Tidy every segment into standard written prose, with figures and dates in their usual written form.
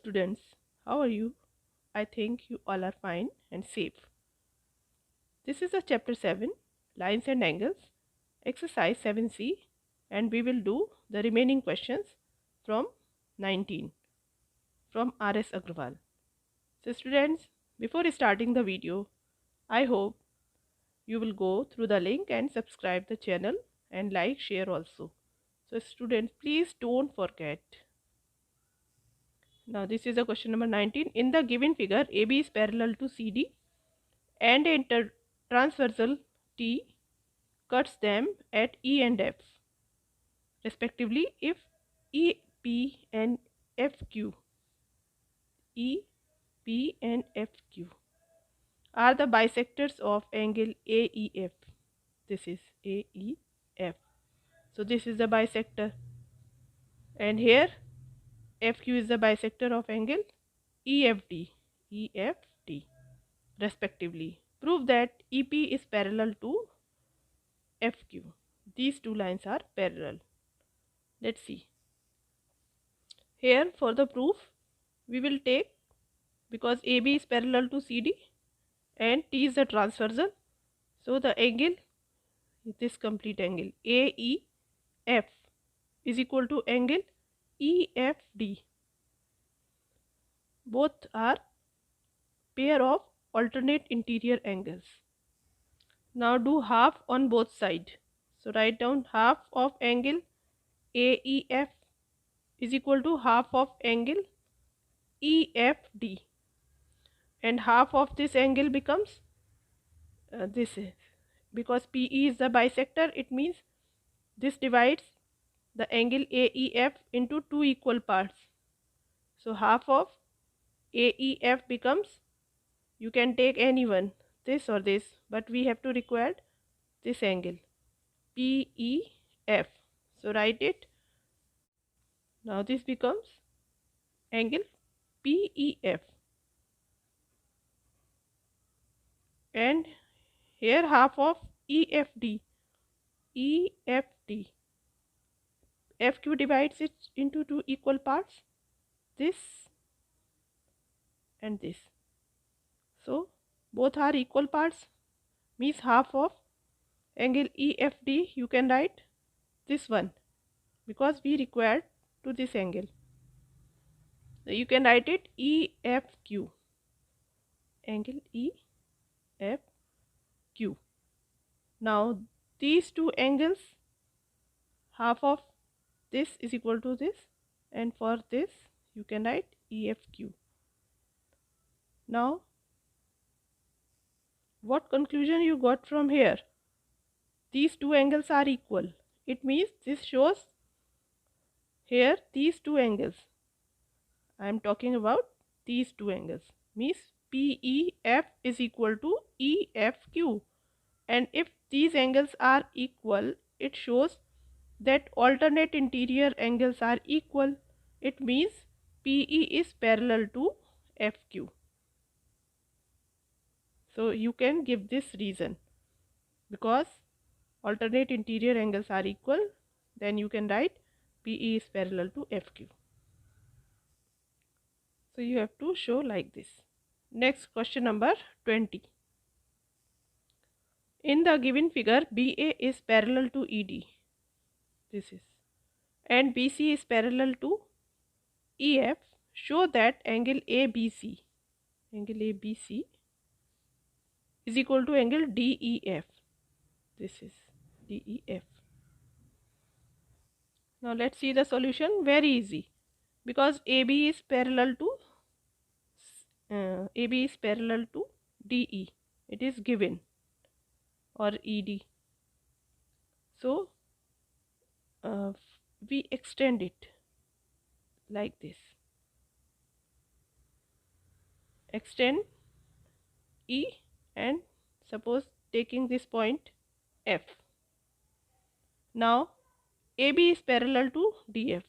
students, how are you? I think you all are fine and safe. This is a chapter 7, Lines and Angles, exercise 7C, and we will do the remaining questions from 19 from R.S. Agrawal. So students, before starting the video, I hope you will go through the link and subscribe the channel and like, share also. So students, please don't forget. Now this is a question number 19. In the given figure, AB is parallel to CD and a transversal T cuts them at E and F respectively if EP and FQ EP and FQ are the bisectors of angle AEF. This is AEF. So this is the bisector, and here FQ is the bisector of angle EFT respectively. Prove that EP is parallel to FQ. These two lines are parallel. Let's see. Here for the proof we will take, because AB is parallel to CD and T is the transversal, so the angle, this complete angle AEF is equal to angle EFD. Both are pair of alternate interior angles. Now do half on both sides. So write down half of angle AEF is equal to half of angle EFD, and half of this angle becomes this is, because PE is the bisector, it means this divides the angle AEF into two equal parts. So half of AEF becomes, you can take any one, this or this, but we have to require this angle PEF. So write it. Now this becomes angle PEF, and here half of EFD. FQ divides it into two equal parts, this and this. So both are equal parts, means half of angle EFD you can write this one, because we require to this angle. So you can write it EFQ, angle EFQ. Now these two angles, half of this is equal to this, and for this you can write EFQ. Now what conclusion you got from here? These two angles are equal. It means this shows here these two angles. I am talking about these two angles, means PEF is equal to EFQ, and if these angles are equal, it shows that alternate interior angles are equal. It means PE is parallel to FQ. So you can give this reason, because alternate interior angles are equal, then you can write PE is parallel to FQ. So you have to show like this. Next, question number 20. In the given figure, BA is parallel to ED. This is, and BC is parallel to EF. Show that angle ABC is equal to angle DEF. This is DEF. Now let's see the solution. Very easy, because AB is parallel to DE. It is given, or ED. So we extend it like this. Extend E, and suppose taking this point F. Now AB is parallel to DF.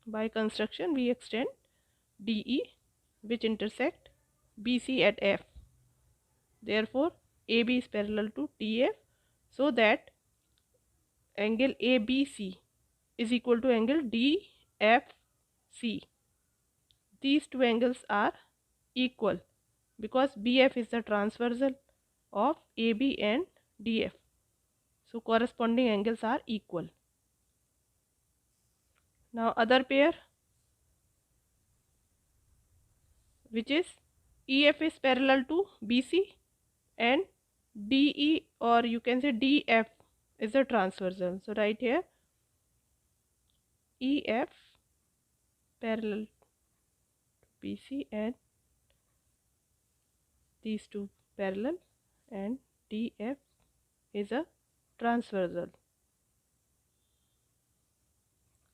By construction we extend DE, which intersect BC at F. Therefore AB is parallel to DF, so that angle ABC is equal to angle DFC. These two angles are equal because BF is the transversal of AB and DF. So corresponding angles are equal. Now other pair, which is EF is parallel to BC and DE, or you can say DF is a transversal. So right here EF parallel to BC and these two parallel, and DF is a transversal.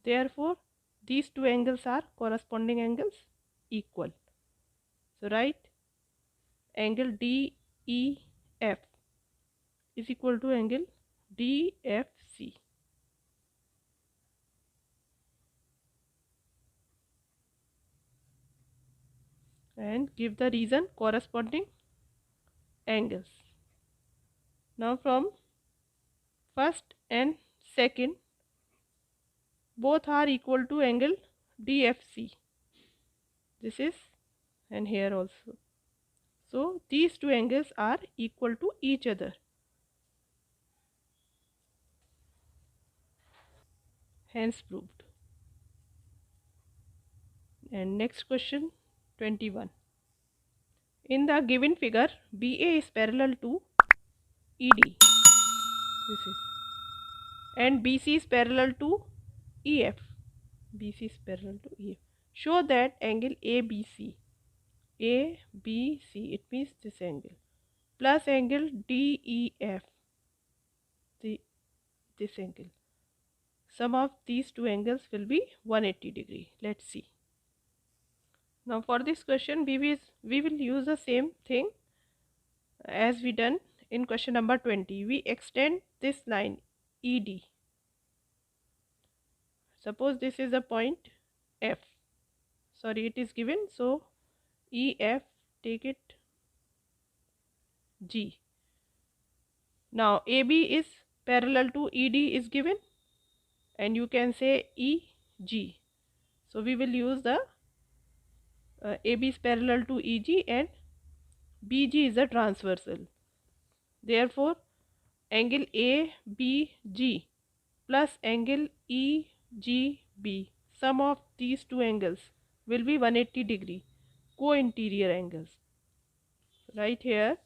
Therefore these two angles are corresponding angles equal. So write angle DEF is equal to angle DFC. And give the reason corresponding angles. Now from first and second, both are equal to angle DFC. This is, and here also. So these two angles are equal to each other. Hence proved. And next question 21. In the given figure, BA is parallel to ED. This is. And BC is parallel to EF. BC is parallel to EF. Show that angle ABC, it means this angle, plus angle DEF, this angle. Sum of these two angles will be 180 degree. Let's see. Now for this question we will use the same thing as we done in question number 20. We extend this line ED. Suppose this is a point F. Sorry, it is given, so EF, take it G. Now AB is parallel to ED is given, and you can say EG. So we will use the AB is parallel to EG and BG is a transversal. Therefore angle ABG plus angle EGB, sum of these two angles will be 180 degree, co-interior angles. Right here.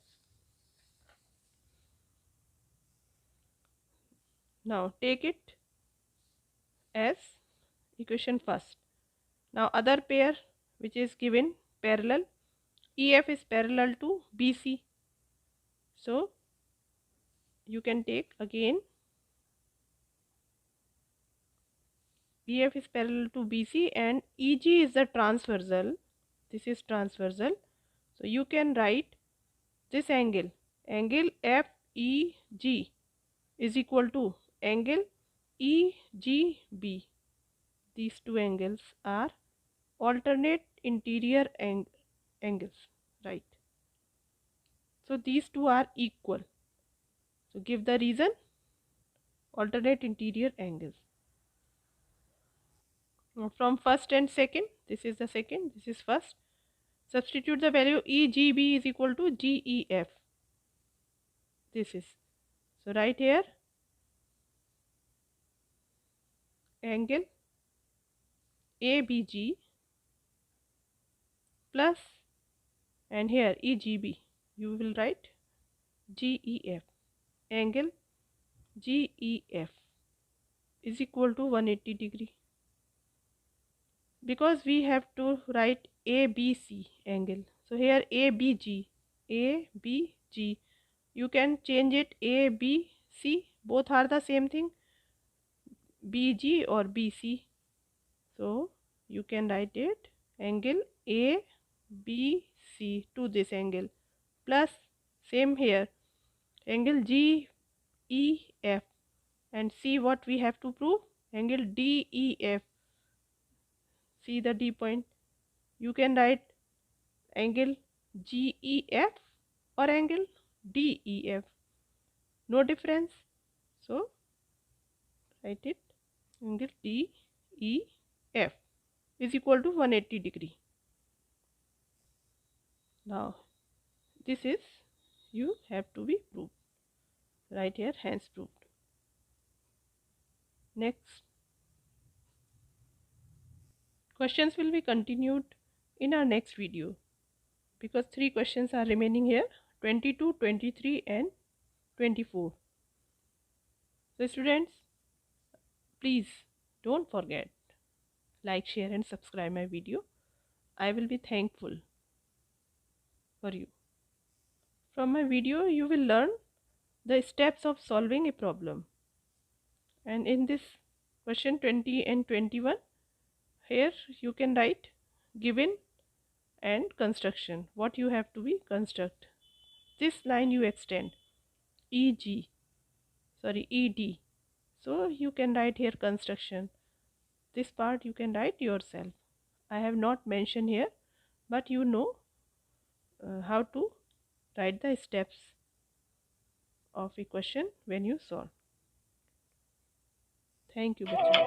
Now take it as equation first. Now other pair which is given parallel, EF is parallel to BC. So you can take again EF is parallel to BC and EG is the transversal. This is transversal. So you can write this angle FEG is equal to angle EGB. These two angles are alternate interior angles, right? So these two are equal. So give the reason, alternate interior angles. Now from first and second, this is the second, this is first. Substitute the value EGB is equal to GEF. This is. So right here angle ABG plus, and here EGB, you will write GEF. Angle GEF is equal to 180 degree. Because we have to write ABC angle, so here ABG, you can change it ABC, both are the same thing, BG or BC. So you can write it angle ABC to this angle plus, same here, angle GEF, and see what we have to prove, angle DEF. See the D point. You can write angle GEF or angle DEF. No difference. So write it angle DEF is equal to 180 degree. Now this is you have to be proved. Right here, hence proved. Next questions will be continued in our next video, because 3 questions are remaining here, 22, 23 and 24. So students, please don't forget, like, share and subscribe my video. I will be thankful for you. From my video you will learn the steps of solving a problem. And in this question 20 and 21, here you can write given and construction, what you have to be construct. This line you extend ED, so you can write here construction. This part you can write yourself. I have not mentioned here, but you know how to write the steps of a question when you solve. Thank you, bachcho.